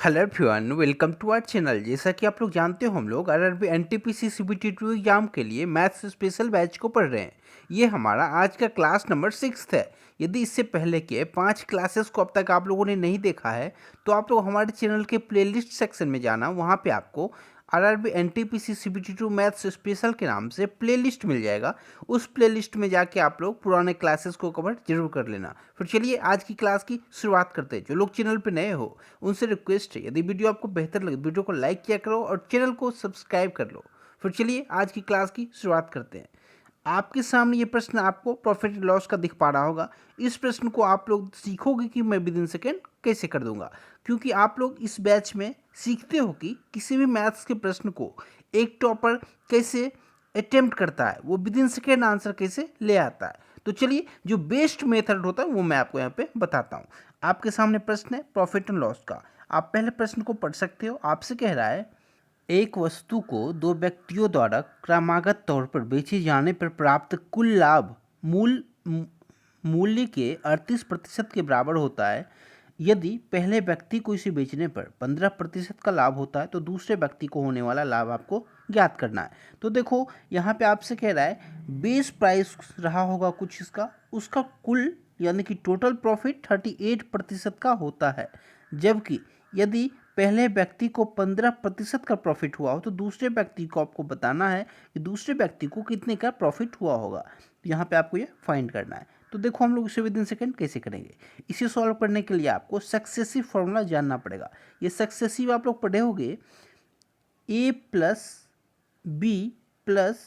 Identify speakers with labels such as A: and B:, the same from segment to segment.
A: Hello everyone, welcome to our channel. जैसा कि आप लोग जानते हो, हम लोग आरआरबी एनटीपीसी सीबीटी 2 एग्जाम के लिए मैथ्स स्पेशल बैच को पढ़ रहे हैं। ये हमारा आज का क्लास नंबर 6 है। यदि इससे पहले के 5 क्लासेस को अब तक आप लोगों ने नहीं देखा है तो आप लोग हमारे चैनल के प्लेलिस्ट सेक्शन में जाना, वहाँ पे आपको RRB NTPC CBT 2 maths special के नाम से प्लेलिस्ट मिल जाएगा। उस प्लेलिस्ट में जाके आप लोग पुराने क्लासेस को कवर जरूर कर लेना। फिर चलिए आज की क्लास की शुरुआत करते हैं। जो लोग चैनल पे नए हो उनसे रिक्वेस्ट है, यदि वीडियो आपको बेहतर लगे वीडियो को लाइक किया करो और चैनल को सब्सक्राइब कर लो। फिर चलिए आज की क्लास की शुरुआत करते हैं। आपके सामने ये प्रश्न आपको प्रॉफिट एंड लॉस का दिख पा रहा होगा। इस प्रश्न को आप लोग सीखोगे कि मैं विद इन सेकेंड कैसे कर दूंगा, क्योंकि आप लोग इस बैच में सीखते हो कि किसी भी मैथ्स के प्रश्न को एक टॉपर कैसे अटेम्प्ट करता है, वो विद इन सेकेंड आंसर कैसे ले आता है। तो चलिए, जो बेस्ट मेथड होता है वो मैं आपको यहाँ पे बताता हूँ। आपके सामने प्रश्न है प्रॉफिट एंड लॉस का। आप पहले प्रश्न को पढ़ सकते हो। आपसे कह रहा है, एक वस्तु को दो व्यक्तियों द्वारा क्रमागत तौर पर बेचे जाने पर प्राप्त कुल लाभ मूल्य के 38% के बराबर होता है। यदि पहले व्यक्ति को इसे बेचने पर 15% का लाभ होता है तो दूसरे व्यक्ति को होने वाला लाभ आपको ज्ञात करना है। तो देखो, यहाँ पे आपसे कह रहा है बेस प्राइस रहा होगा कुछ इसका, उसका कुल यानी कि टोटल प्रॉफिट 38% का होता है। जबकि यदि पहले व्यक्ति को 15% का प्रॉफिट हुआ हो तो दूसरे व्यक्ति को आपको बताना है कि दूसरे व्यक्ति को कितने का प्रॉफिट हुआ होगा। तो यहाँ पे आपको ये फाइंड करना है। तो देखो, हम लोग इसे विद इन सेकेंड कैसे करेंगे। इसे सॉल्व करने के लिए आपको सक्सेसिव फॉर्मूला जानना पड़ेगा। ये सक्सेसिव आप लोग पढ़े होगे, A plus B plus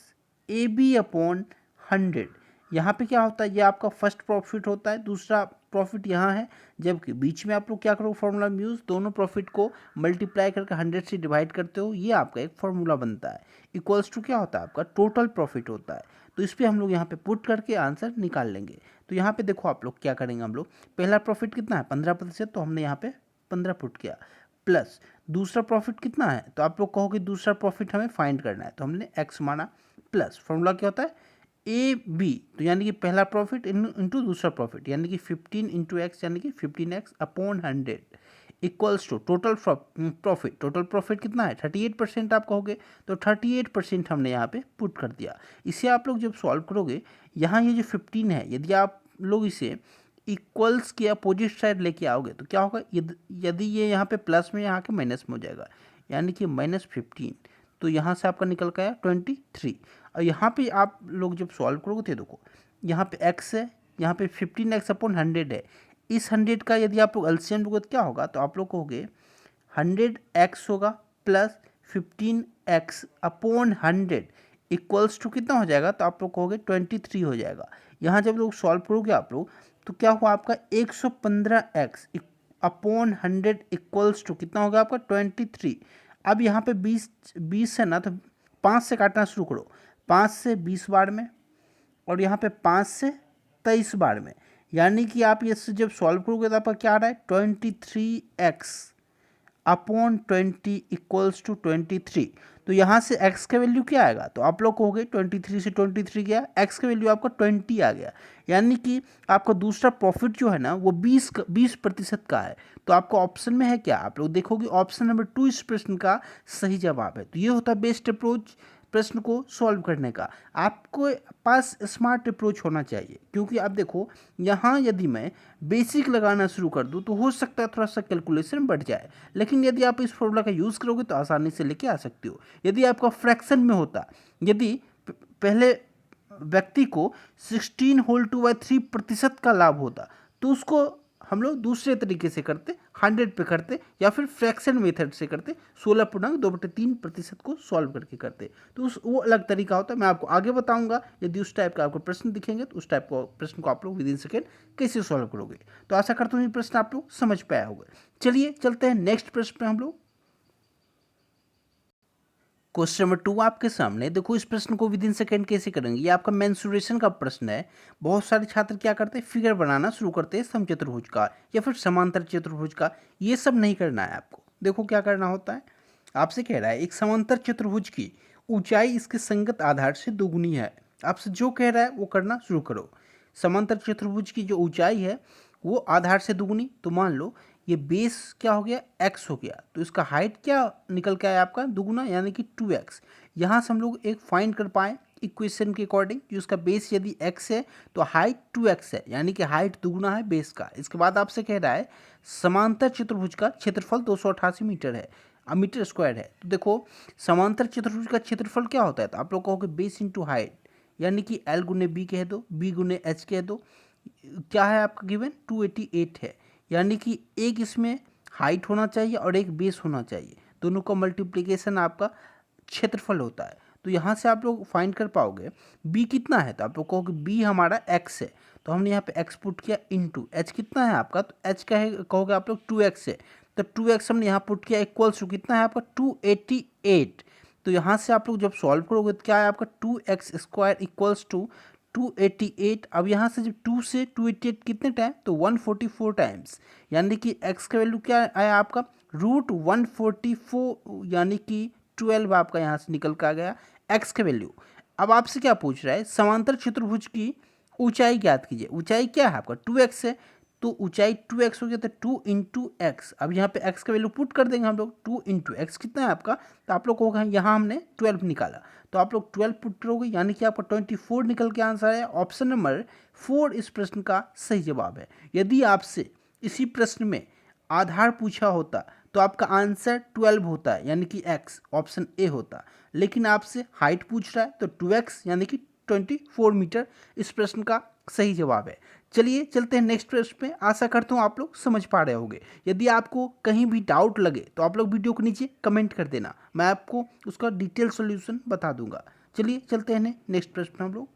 A: A B upon 100। यहाँ पे क्या होता है, ये आपका फर्स्ट प्रॉफिट होता है, दूसरा प्रॉफिट यहाँ है। जबकि बीच में आप लोग क्या करो, फॉर्मूला में यूज़, दोनों प्रॉफिट को मल्टीप्लाई करके 100 से डिवाइड करते हो, ये आपका एक फॉर्मूला बनता है। इक्वल्स टू क्या होता है, आपका टोटल प्रॉफिट होता है। तो इस पर हम लोग यहाँ पे पुट करके आंसर निकाल लेंगे। तो यहाँ पे देखो आप लोग क्या करेंगे, हम लोग पहला प्रॉफिट कितना है 15%, तो हमने यहाँ पे 15 पुट किया। प्लस दूसरा प्रॉफिट कितना है, तो आप लोग कहोगे दूसरा प्रॉफिट हमें फाइंड करना है, तो हमने एक्स माना। प्लस फॉर्मूला क्या होता है, ए बी, तो यानी कि पहला प्रॉफिट इंटू दूसरा प्रॉफिट, यानी कि 15 इंटू एक्स यानी कि 15x upon 100 equals to total profit. Total profit कितना है 38% आप कहोगे, तो 38% हमने यहाँ पे पुट कर दिया। इसे आप लोग जब सॉल्व करोगे, यहाँ ये जो 15 है, यदि आप लोग इसे इक्वल्स के अपोजिट साइड लेके आओगे तो क्या होगा, यदि ये यहाँ पे प्लस में यहाँ के माइनस में हो जाएगा, यानी कि -15। तो यहाँ से आपका निकल के आया 23। और यहाँ पे आप लोग जब सॉल्व करोगे तो देखो, यहाँ पे x है, यहाँ पे 15x अपॉन 100 है। इस 100 का यदि आप लोग एलसीएम लोगे तो क्या होगा, तो आप लोग कहोगे 100x होगा plus 15x upon 100 equals to कितना हो जाएगा, तो आप लोग कहोगे 23 हो जाएगा। यहाँ जब लोग सॉल्व करोगे आप लोग, तो क्या हुआ आपका 115x अपॉन 100 इक्वल्स टू कितना होगा आपका 23। अब यहाँ पे 20 है ना, तो 5 से काटना शुरू करो, 5 से 20 बार में, और यहाँ पे 5 से 23 बार में, यानी कि आप ये जब सॉल्व करोगे तो आपका क्या आ रहा है 23x अपॉन 20 इक्वल्स टू 23। तो यहाँ से x का वैल्यू क्या आएगा, तो आप लोग कहोगे 23 से 23 गया, x का वैल्यू आपका 20 आ गया। यानी कि आपका दूसरा प्रॉफिट जो है ना वो 20% का है। तो आपका ऑप्शन में है क्या, आप लोग देखोगे ऑप्शन नंबर 2 इस प्रश्न का सही जवाब है। तो ये होता है बेस्ट अप्रोच प्रश्न को सॉल्व करने का। आपको पास स्मार्ट अप्रोच होना चाहिए, क्योंकि आप देखो यहाँ यदि मैं बेसिक लगाना शुरू कर दूँ तो हो सकता है थोड़ा सा कैलकुलेशन बढ़ जाए, लेकिन यदि आप इस फॉर्मूला का यूज़ करोगे तो आसानी से लेके आ सकते हो। यदि आपका फ्रैक्शन में होता, यदि पहले व्यक्ति को 16 होल टू 3% का लाभ होता, तो उसको हम लोग दूसरे तरीके से करते, 100 पे करते, या फिर फ्रैक्शन मेथड से करते, 16.2/3% को सॉल्व करके करते। तो वो अलग तरीका होता है, मैं आपको आगे बताऊंगा। यदि उस टाइप का आपको प्रश्न दिखेंगे तो उस टाइप का प्रश्न को आप लोग विद इन सेकेंड कैसे सॉल्व करोगे। तो आशा करता हूँ ये प्रश्न आप लोग समझ पाया होगा। चलिए चलते हैं नेक्स्ट प्रश्न पे हम लोग। क्वेश्चन नंबर 2 आपके सामने देखो, इस प्रश्न को विद इन सेकेंड कैसे करेंगे। ये आपका मेंसुरेशन का प्रश्न है। बहुत सारे छात्र क्या करते हैं, फिगर बनाना शुरू करते हैं समचतुर्भुज का या फिर समांतर चतुर्भुज का। ये सब नहीं करना है आपको। देखो क्या करना होता है, आपसे कह रहा है एक समांतर चतुर्भुज की ऊंचाई इसके संगत आधार से दोगुनी है। आपसे जो कह रहा है वो करना शुरू करो। समांतर चतुर्भुज की जो ऊंचाई है वो आधार से दुगुनी, तो मान लो ये बेस क्या हो गया, x हो गया, तो इसका हाइट क्या निकल के आया आपका, दुगुना, यानी कि 2x। यहाँ से हम लोग एक फाइंड कर पाए इक्वेशन के अकॉर्डिंग कि उसका बेस यदि x है तो हाइट 2x है, यानी कि हाइट दुगुना है बेस का। इसके बाद आपसे कह रहा है समांतर चतुर्भुज का क्षेत्रफल 288 मीटर है, मीटर स्क्वायर है। तो देखो समांतर चतुर्भुज का क्षेत्रफल क्या होता है, तो आप लोग कहोगे बेस इंटू हाइट, यानी कि L गुने बी कह दो, बी गुने एच कह दो। क्या है आपका गिवन, 288 है, यानी कि एक इसमें हाइट होना चाहिए और एक बेस होना चाहिए, दोनों का मल्टीप्लिकेशन आपका क्षेत्रफल होता है। तो यहाँ से आप लोग फाइंड कर पाओगे b कितना है, तो आप लोग कहोगे b हमारा x है, तो हमने यहाँ पे x पुट किया इनटू h कितना है आपका, तो h का है, कहोगे आप लोग 2x है, तो 2x हमने यहाँ पुट किया इक्वल्स टू कितना है आपका 288। तो यहाँ से आप लोग जब सॉल्व करोगे तो क्या है आपका 2x स्क्वायर इक्वल्स टू 288। अब यहाँ से जब 2 से 288 कितने टाइम, तो 144 टाइम्स, यानी कि x का वैल्यू क्या आया आपका √144, यानी कि 12 आपका यहाँ से निकल कर आ गया x का वैल्यू। अब आपसे क्या पूछ रहा है, समांतर चतुर्भुज की ऊंचाई ज्ञात कीजिए। ऊंचाई क्या है आपका 2x है, तो ऊंचाई 2x हो गया, तो 2 इंटू एक्स। अब यहाँ पे x का वैल्यू पुट कर देंगे हम लोग, 2 इंटू एक्स कितना है आपका, तो आप लोग को यहाँ हमने 12 निकाला, तो आप लोग 12 पुट करोगे, यानी कि आपका 24 निकल के आंसर है। ऑप्शन नंबर 4 इस प्रश्न का सही जवाब है। यदि आपसे इसी प्रश्न में आधार पूछा होता तो आपका आंसर 12 होता है, यानी कि x, ऑप्शन ए होता। लेकिन आपसे हाइट पूछ रहा है तो 2x यानी कि 24 मीटर इस प्रश्न का सही जवाब है। चलिए चलते हैं नेक्स्ट प्रश्न पे। आशा करता हूँ आप लोग समझ पा रहे होंगे। यदि आपको कहीं भी डाउट लगे तो आप लोग वीडियो के नीचे कमेंट कर देना, मैं आपको उसका डिटेल सॉल्यूशन बता दूंगा। चलिए चलते हैं नेक्स्ट प्रश्न हम लोग।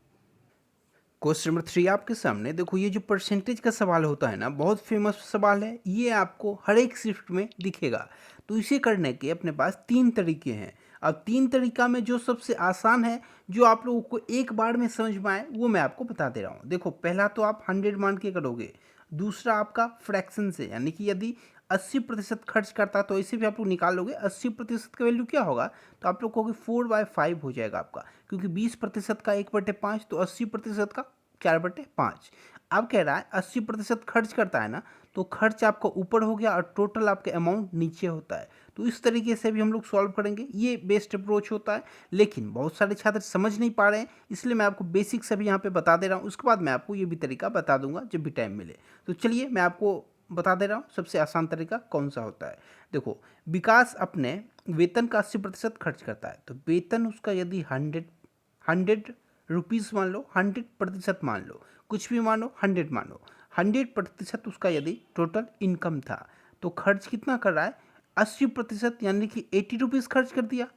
A: क्वेश्चन नंबर 3 आपके सामने देखो, ये जो परसेंटेज का सवाल होता है ना, बहुत फेमस सवाल है, ये आपको हर एक शिफ्ट में दिखेगा। तो इसे करने के अपने पास 3 तरीके हैं। अब 3 तरीका में जो सबसे आसान है, जो आप लोगों को एक बार में समझ में आए, वो मैं आपको बता दे रहा हूँ। देखो पहला तो आप 100 मान के करोगे, दूसरा आपका फ्रैक्शन से, यानी कि यदि 80% खर्च करता तो ऐसे भी आप लोग निकाल लोगे। 80% का वैल्यू क्या होगा, तो आप लोग कहोगे 4/5 हो जाएगा आपका, क्योंकि 20% का 1/5, तो 80% का 4/5। अब कह रहा है 80% खर्च करता है ना, तो खर्च आपका ऊपर हो गया और टोटल आपका अमाउंट नीचे होता है। तो इस तरीके से भी हम लोग सॉल्व करेंगे, ये बेस्ट अप्रोच होता है। लेकिन बहुत सारे छात्र समझ नहीं पा रहे हैं, इसलिए मैं आपको बेसिक सभी यहाँ पे बता दे रहा हूँ। उसके बाद मैं आपको ये भी तरीका बता दूंगा जब भी टाइम मिले। तो चलिए मैं आपको बता दे रहा हूँ सबसे आसान तरीका कौन सा होता है। देखो, विकास अपने वेतन का 80% खर्च करता है, तो वेतन उसका यदि 100 रुपीज़ मान लो, 100% मान लो, कुछ भी मान लो, 100 मान लो, 100% उसका यदि टोटल इनकम था, तो खर्च कितना कर रहा है 80%, यानी कि 80 रुपीज़ खर्च कर दिया।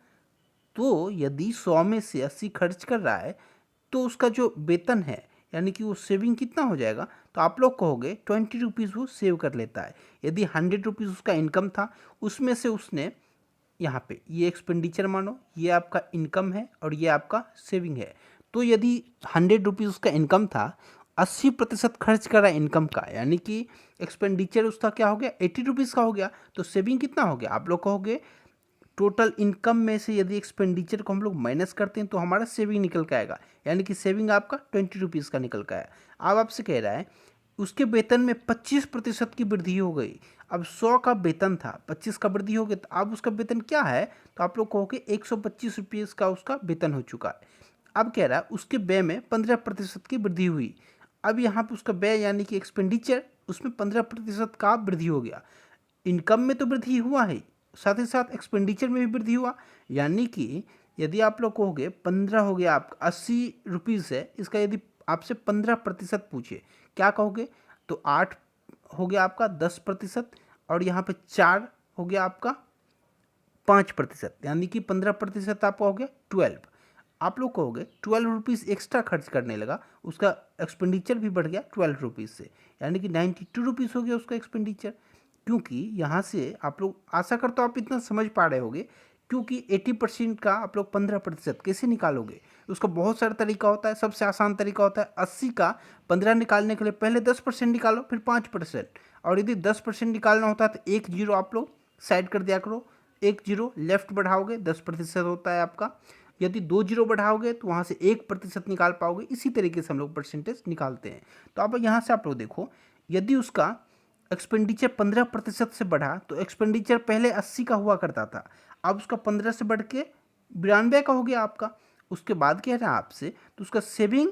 A: तो यदि 100 में से 80 खर्च कर रहा है, तो उसका जो वेतन है, यानी कि वो सेविंग कितना हो जाएगा, तो आप लोग कहोगे 20 रुपीज़ वो सेव कर लेता है। यदि 100 रुपीज़ उसका इनकम था, उसमें से उसने यहाँ पे ये एक्सपेंडिचर मानो, ये आपका इनकम है और ये आपका सेविंग है। तो यदि 100 रुपीज़ उसका इनकम था, 80% खर्च करा इनकम का, यानी कि एक्सपेंडिचर उसका क्या हो गया 80 रुपीज़ का हो गया, तो सेविंग कितना हो गया, आप लोग कहोगे टोटल इनकम में से यदि एक्सपेंडिचर को हम लोग माइनस करते हैं तो हमारा सेविंग निकल के आएगा, यानी कि सेविंग आपका 20 रुपीज़ का निकल के आया। अब आपसे कह रहा है उसके वेतन में 25% की वृद्धि हो गई। अब 100 का वेतन था, 25 का वृद्धि हो गया, तो अब उसका वेतन क्या है, तो आप लोग कहोगे 125 रुपीज़ का उसका वेतन हो चुका है। अब कह रहा है उसके व्यय में 15% की वृद्धि हुई। अब यहाँ पे उसका व्यय यानी कि एक्सपेंडिचर, उसमें 15% का वृद्धि हो गया। इनकम में तो वृद्धि हुआ है, साथ ही साथ एक्सपेंडिचर में भी वृद्धि हुआ, यानी कि यदि आप लोग कहोगे 15 हो गया, आपका 80 रुपीज़ है, इसका यदि आपसे 15% पूछे क्या कहोगे, तो 8 हो गया आपका 10%, और यहाँ पे 4 हो गया आपका 5%, यानी कि 15% आपका हो गया 12। आप लोग कहोगे 12 रुपीज़ एक्स्ट्रा खर्च करने लगा, उसका एक्सपेंडिचर भी बढ़ गया 12 रुपीज़ से, यानी कि 92 रुपीज़ हो गया उसका एक्सपेंडिचर। क्योंकि यहाँ से आप लोग, आशा करता हूँ आप इतना समझ पा रहे होगे, क्योंकि 80% का आप लोग 15% कैसे निकालोगे, उसका बहुत सारा तरीका होता है। सबसे आसान तरीका होता है 80 का 15 निकालने के लिए पहले 10% निकालो, फिर 5%, और यदि 10% निकालना होता है तो एक जीरो आप लोग साइड कर दिया करो, एक जीरो लेफ्ट बढ़ाओगे 10% होता है आपका। यदि 2 जीरो बढ़ाओगे तो वहाँ से 1% निकाल पाओगे। इसी तरीके से हम लोग परसेंटेज निकालते हैं। तो अब यहाँ से आप लोग देखो, यदि उसका एक्सपेंडिचर 15% से बढ़ा तो एक्सपेंडिचर पहले 80 का हुआ करता था, अब उसका 15 से बढ़ के 92 का हो गया आपका। उसके बाद कह रहा है आपसे तो उसका सेविंग,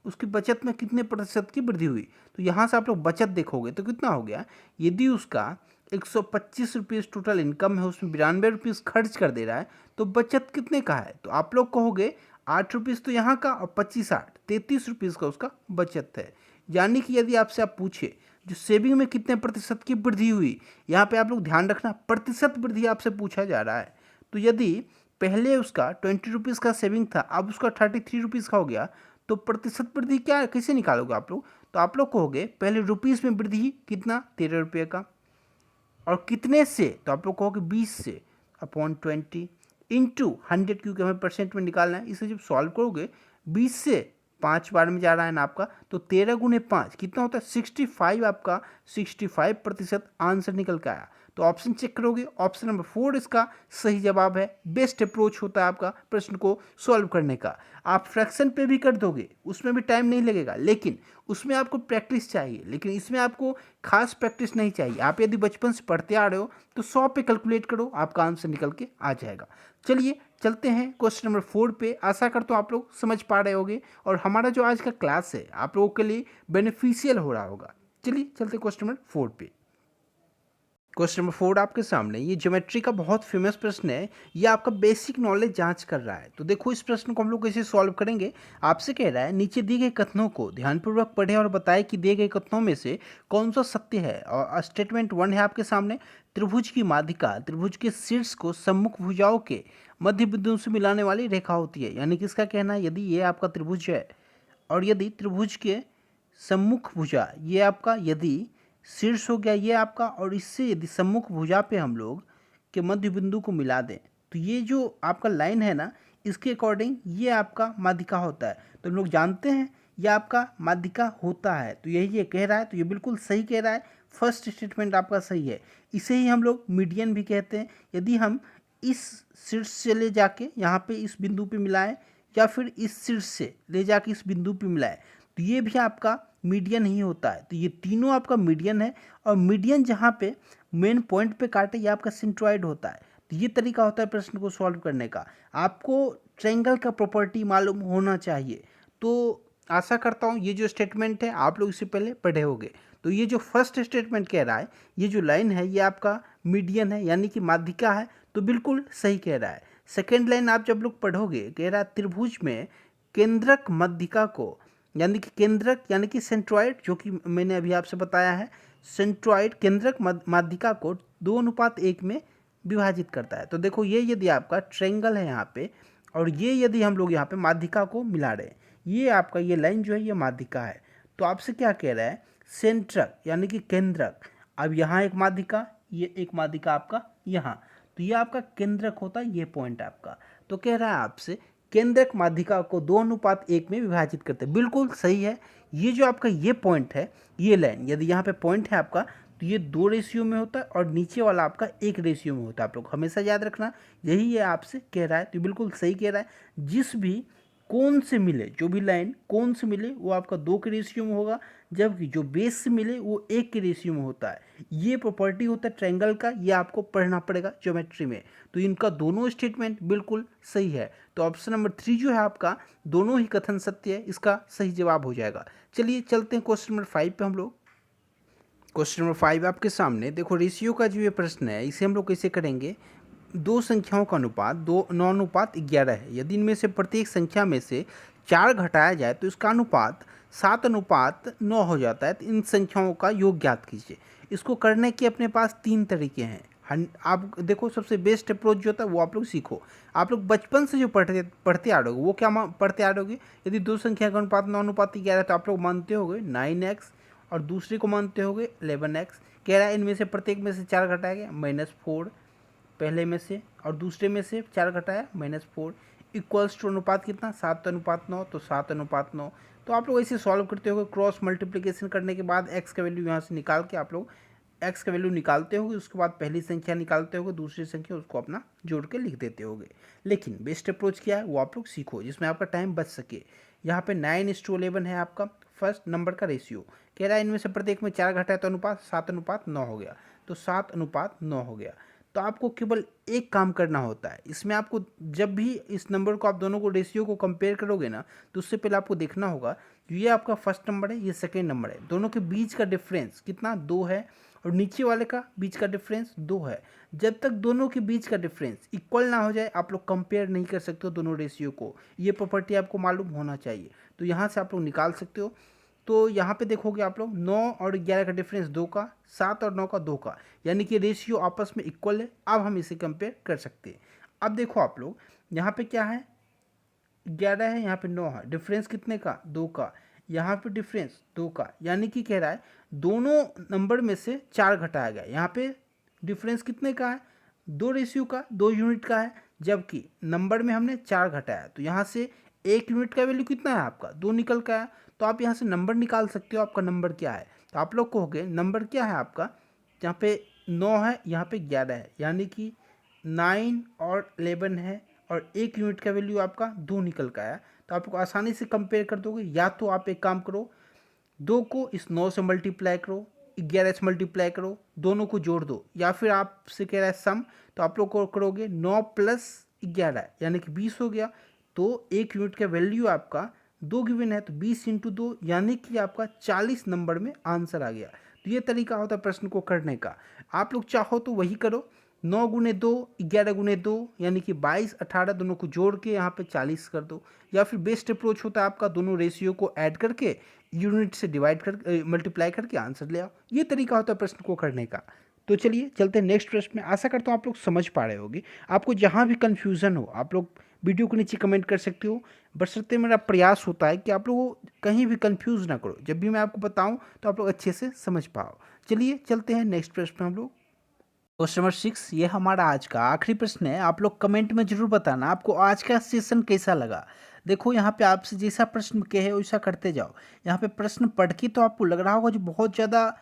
A: उसकी बचत में कितने प्रतिशत की वृद्धि हुई। तो यहाँ से आप लोग बचत देखोगे तो कितना हो गया, यदि उसका 125 रुपीज़ टोटल इनकम है, उसमें 92 रुपीज़ खर्च कर दे रहा है, तो बचत कितने का है। तो आप लोग कहोगे 8 रुपीज़ तो यहाँ का और 25 8 33 रुपीज़ का उसका बचत है। यानी कि यदि आपसे आप पूछे जो सेविंग में कितने प्रतिशत की वृद्धि हुई, यहाँ पे आप लोग ध्यान रखना प्रतिशत वृद्धि आपसे पूछा जा रहा है। तो यदि पहले उसका 20 रुपीज़ का सेविंग था, अब उसका 33 रुपीज़ का हो गया, तो प्रतिशत वृद्धि क्या कैसे निकालोगे आप लोग। तो आप लोग कहोगे पहले रुपीज़ में वृद्धि कितना 13 रुपये का, और कितने से, तो आप लोग कहोगे 20 से अपॉन 20 इंटू 100, क्योंकि हमें परसेंट में निकालना है। इसे जब सॉल्व करोगे 20 से 5 बार में जा रहा है ना आपका, तो 13 गुने 5 कितना होता है 65, आपका 65% आंसर निकल के आया। तो ऑप्शन चेक करोगे, ऑप्शन नंबर 4 इसका सही जवाब है। बेस्ट अप्रोच होता है आपका प्रश्न को सॉल्व करने का। आप फ्रैक्शन पे भी कर दोगे, उसमें भी टाइम नहीं लगेगा, लेकिन उसमें आपको प्रैक्टिस चाहिए, लेकिन इसमें आपको खास प्रैक्टिस नहीं चाहिए। आप यदि बचपन से पढ़ते आ रहे हो तो 100 पे कैलकुलेट करो, आपका आंसर निकल के आ जाएगा। चलिए चलते हैं क्वेश्चन नंबर 4 पे। आशा करता हूँ आप लोग समझ पा रहे होंगे और हमारा जो आज का क्लास है आप लोगों के लिए बेनिफिशियल हो रहा होगा। चलिए चलते क्वेश्चन नंबर 4 पे। क्वेश्चन नंबर 4 आपके सामने, ये ज्योमेट्री का बहुत फेमस प्रश्न है, ये आपका बेसिक नॉलेज जांच कर रहा है। तो देखो इस प्रश्न को हम लोग कैसे सॉल्व करेंगे। आपसे कह रहा है नीचे दिए गए कथनों को ध्यानपूर्वक पढ़ें और बताएं कि दिए गए कथनों में से कौन सा सत्य है। और स्टेटमेंट 1 है आपके सामने, त्रिभुज की माध्यिका त्रिभुज के शीर्ष को सम्मुख भुजाओं के मध्य बिंदु से मिलाने वाली रेखा होती है। यानी किसका कहना है, यदि ये आपका त्रिभुज है और यदि त्रिभुज के सम्मुख भुजा ये आपका, यदि शीर्ष हो गया ये आपका, और इससे यदि सम्मुख भुजा पे हम लोग के मध्य बिंदु को मिला दें, तो ये जो आपका लाइन है ना, इसके अकॉर्डिंग ये आपका माध्यिका होता है। तो हम लोग जानते हैं ये आपका माध्यिका होता है, तो यही ये कह रहा है, तो ये बिल्कुल सही कह रहा है। फर्स्ट स्टेटमेंट आपका सही है। इसे ही हम लोग मीडियन भी कहते हैं। यदि हम इस शीर्ष से ले जाके यहाँ पे इस बिंदु पे मिलाएं, या फिर इस शीर्ष से ले जाके इस बिंदु पे मिलाएं, तो ये भी आपका मीडियन ही होता है। तो ये तीनों आपका मीडियन है, और मीडियन जहाँ पे मेन पॉइंट पे काटे ये आपका सेंट्रॉइड होता है। तो ये तरीका होता है प्रश्न को सॉल्व करने का। आपको ट्रायंगल का प्रॉपर्टी मालूम होना चाहिए। तो आशा करता हूँ ये जो स्टेटमेंट है आप लोग इससे पहले पढ़े होंगे। तो ये जो फर्स्ट स्टेटमेंट कह रहा है, ये जो लाइन है ये आपका मीडियन है, यानी कि माध्यिका है, तो बिल्कुल सही कह रहा है। सेकेंड लाइन आप जब लोग पढ़ोगे, कह रहा है त्रिभुज में केंद्रक माध्यिका को, यानी कि केंद्रक यानी कि सेंट्रॉइड, जो कि मैंने अभी आपसे बताया है, सेंट्रॉइड केंद्रक माध्यिका को 2:1 में विभाजित करता है। तो देखो ये यदि आपका ट्रायंगल है यहाँ पे, और ये यदि हम लोग यहाँ पे माध्यिका को मिला रहे हैं, ये आपका ये लाइन जो है ये माध्यिका है। तो आपसे क्या कह रहा है, सेंट्रक यानी कि केंद्रक। अब यहाँ एक माध्यिका, ये एक माध्यिका आपका यहाँ, तो ये आपका केंद्रक होता है, ये पॉइंट आपका। तो कह रहा है आपसे केंद्रक माध्यिका को 2:1 में विभाजित करते हैं। बिल्कुल सही है। ये जो आपका ये पॉइंट है, ये लाइन, यदि यहाँ पे पॉइंट है आपका, तो ये 2 रेशियो में होता है, और नीचे वाला आपका 1 रेशियो में होता है। आप लोग हमेशा याद रखना, यही ये आपसे कह रहा है। तो बिल्कुल सही कह रहा है। जिस भी कोण से मिले, जो भी लाइन कोण से मिले वो आपका 2 के रेशियो में होगा, जबकि जो बेस से मिले वो 1 के रेशियो में होता है। ये प्रॉपर्टी होता है ट्रायंगल का, ये आपको पढ़ना पड़ेगा ज्योमेट्री में। तो इनका दोनों स्टेटमेंट बिल्कुल सही है। तो ऑप्शन नंबर 3 जो है आपका, दोनों ही कथन सत्य है, इसका सही जवाब हो जाएगा। चलिए चलते हैं क्वेश्चन नंबर 5 पे हम लोग। क्वेश्चन नंबर 5 आपके सामने देखो, रेशियो का जो ये प्रश्न है इसे हम लोग कैसे करेंगे। दो संख्याओं का अनुपात 9:11 है। यदि इनमें से प्रत्येक संख्या में से 4 घटाया जाए तो इसका अनुपात 7:9 हो जाता है। तो इन संख्याओं का योग ज्ञात कीजिए। इसको करने के अपने पास 3 तरीके हैं। आप देखो सबसे बेस्ट अप्रोच जो होता है वो आप लोग सीखो। आप लोग बचपन से जो पढ़ते आ रहे हो वो क्या पढ़ते आ रहे हो। यदि दो संख्या का अनुपात 9:11 तो आप लोग मानते होगे 9x, और दूसरे को मानते होगे 11x। कह रहा है इनमें से प्रत्येक में से 4 घटाया गया -4, पहले में से, और दूसरे में से 4 घटाया -4, इक्वल्स टू अनुपात कितना 7:9, तो 7:9। तो आप लोग ऐसे सॉल्व करते होगे। क्रॉस मल्टीप्लिकेशन करने के बाद x का वैल्यू यहाँ से निकाल के आप लोग x का वैल्यू निकालते होगे। उसके बाद पहली संख्या निकालते होगे, दूसरी संख्या उसको अपना जोड़ के लिख देते होगे। लेकिन बेस्ट अप्रोच क्या है वो आप लोग सीखो, जिसमें आपका टाइम बच सके। यहाँ पे 9:11 है आपका फर्स्ट नंबर का रेशियो। कह रहा है इनमें से प्रत्येक में 4 घटा है तो अनुपात 7:9 हो गया, तो 7:9 हो गया। तो आपको केवल एक काम करना होता है इसमें, आपको जब भी इस नंबर को आप दोनों को रेशियो को कंपेयर करोगे ना, तो उससे पहले आपको देखना होगा ये आपका फर्स्ट नंबर है, ये सेकेंड नंबर है, दोनों के बीच का डिफरेंस कितना 2 है, और नीचे वाले का बीच का डिफरेंस 2 है। जब तक दोनों के बीच का डिफरेंस इक्वल ना हो जाए आप लोग कंपेयर नहीं कर सकते हो दोनों रेशियो को, ये प्रॉपर्टी आपको मालूम होना चाहिए। तो यहाँ से आप लोग निकाल सकते हो। तो यहाँ पे देखोगे आप लोग 9 और 11 का डिफरेंस 2 का, 7 और 9 का 2 का, यानी कि रेशियो आपस में इक्वल है। अब हम इसे कंपेयर कर सकते हैं। अब देखो आप लोग यहाँ पे क्या है, 11 है, यहाँ पे 9 है, डिफरेंस कितने का 2 का, यहाँ पे डिफरेंस 2 का, यानी कि कह रहा है दोनों नंबर में से 4 घटाया गया। यहाँ पे डिफरेंस कितने का है, 2 रेशियो का, 2 यूनिट का है, जबकि नंबर में हमने 4 घटाया, तो यहाँ से 1 यूनिट का वैल्यू कितना है आपका 2 निकल का है। तो आप यहाँ से नंबर निकाल सकते हो आपका नंबर क्या है। तो आप लोग कहोगे नंबर क्या है आपका, यहाँ पे 9 है, यहाँ पे 11 है, यानी कि 9 और 11 है, और 1 यूनिट का वैल्यू आपका 2 निकल का आया। तो आप आसानी से कंपेयर कर दोगे। या तो आप एक काम करो, 2 को इस 9 से मल्टीप्लाई करो, 11 से मल्टीप्लाई करो, दोनों को जोड़ दो, या फिर आपसे कह रहा है सम, तो आप लोग को करोगे 9 + 11 यानी कि 20 हो गया। तो 1 यूनिट का वैल्यू आपका 2 गिवन है, तो 20 × 2 यानी कि आपका 40 नंबर में आंसर आ गया। तो ये तरीका होता है प्रश्न को करने का। आप लोग चाहो तो वही करो, 9 × 2 11 × 2 यानी कि 22 18 दोनों को जोड़ के यहाँ पे 40 कर दो। या फिर बेस्ट अप्रोच होता है आपका दोनों रेशियो को ऐड करके यूनिट से डिवाइड कर मल्टीप्लाई करके आंसर ले आओ। ये तरीका होता है प्रश्न को करने का। तो चलिए चलते हैं नेक्स्ट प्रश्न में। आशा करता हूँ आप लोग समझ पा रहे होगे। आपको जहाँ भी कन्फ्यूज़न हो आप लोग वीडियो के नीचे कमेंट कर सकते हो। बशर्ते मेरा प्रयास होता है कि आप लोग कहीं भी कंफ्यूज ना करो, जब भी मैं आपको बताऊं तो आप लोग अच्छे से समझ पाओ। चलिए चलते हैं नेक्स्ट प्रश्न में हम लोग। क्वेश्चन नंबर 6, ये हमारा आज का आखिरी प्रश्न है। आप लोग कमेंट में जरूर बताना आपको आज का सेशन कैसा लगा। देखो यहाँ पे आपसे जैसा प्रश्न कहे वैसा करते जाओ। यहाँ पे प्रश्न पढ़ के तो आपको लग रहा होगा जो बहुत ज़्यादा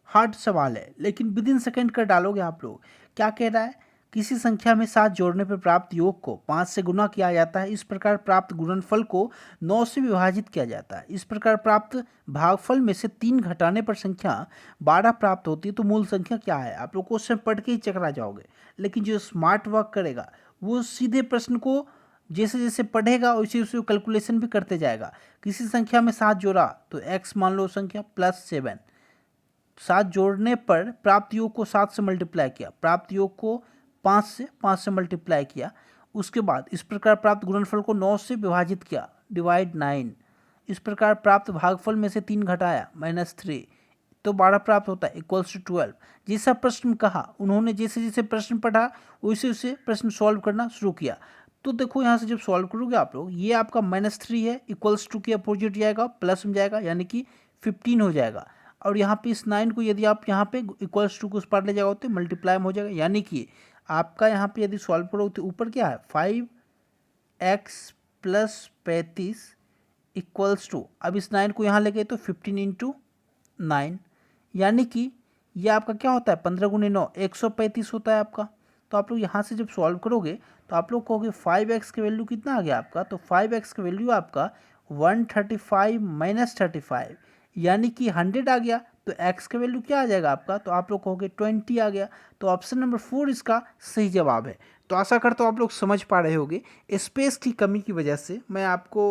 A: हार्ड सवाल है, लेकिन विद इन सेकेंड कर डालोगे आप लोग। क्या कह रहा है, किसी संख्या में 7 जोड़ने पर प्राप्त योग को 5 से गुना किया जाता है। इस प्रकार प्राप्त गुणनफल को 9 से विभाजित किया जाता है। इस प्रकार प्राप्त भागफल में से 3 घटाने पर संख्या 12 प्राप्त होती है। तो मूल संख्या क्या है। आप लोग क्वेश्चन पढ़ के ही चकरा जाओगे, लेकिन जो स्मार्ट वर्क करेगा वो सीधे प्रश्न को जैसे जैसे पढ़ेगा वैसे वैसे कैलकुलेशन भी करते जाएगा। किसी संख्या में 7 जोड़ा तो x मान लो संख्या +7, 7 जोड़ने पर प्राप्त योग को 7 से मल्टीप्लाई किया, प्राप्त योग को 5 से मल्टीप्लाई किया। उसके बाद इस प्रकार प्राप्त गुणनफल को 9 से विभाजित किया, डिवाइड 9। इस प्रकार प्राप्त भागफल में से 3 घटाया, -3, तो 12 प्राप्त होता है, =12। जैसा प्रश्न कहा उन्होंने जैसे जैसे प्रश्न पढ़ा वैसे वैसे प्रश्न सॉल्व करना शुरू किया। तो देखो यहाँ से जब सॉल्व करोगे आप लोग, ये आपका -3 है, =2 के अपोजिट जाएगा, प्लस में जाएगा, यानी कि 15 हो जाएगा। और यहाँ पे इस 9 को यदि आप यहाँ पे =2 को उस पार ले जाओगे तो मल्टीप्लाई में हो जाएगा, यानी कि आपका यहाँ पे यदि सॉल्व करो तो ऊपर क्या है 5x + 35 =, अब इस 9 को यहाँ ले गए तो 15 × 9, यानी कि ये आपका क्या होता है 15 × 9 135 होता है आपका। तो आप लोग यहाँ से जब सॉल्व करोगे तो आप लोग कहोगे 5x का वैल्यू कितना आ गया आपका, तो 5x का वैल्यू आपका 135 - 35, यानी कि 100 आ गया। तो x का वैल्यू क्या आ जाएगा आपका, तो आप लोग कहोगे 20 आ गया। तो ऑप्शन नंबर 4 इसका सही जवाब है। तो आशा करता हूँ आप लोग समझ पा रहे होंगे। स्पेस की कमी की वजह से मैं आपको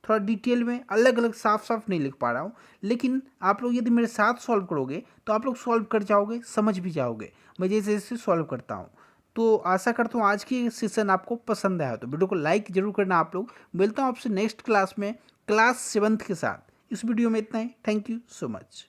A: थोड़ा डिटेल में अलग अलग साफ साफ नहीं लिख पा रहा हूँ, लेकिन आप लोग यदि मेरे साथ सॉल्व करोगे तो आप लोग सॉल्व कर जाओगे, समझ भी जाओगे मैं जैसे जैसे सॉल्व करता हूँ। तो आशा करता हूँ आज की सेशन आपको पसंद आया, तो वीडियो को लाइक जरूर करना आप लोग। मिलता हूँ आपसे नेक्स्ट क्लास में, क्लास 7th के साथ। इस वीडियो में इतना ही। Thank you so much.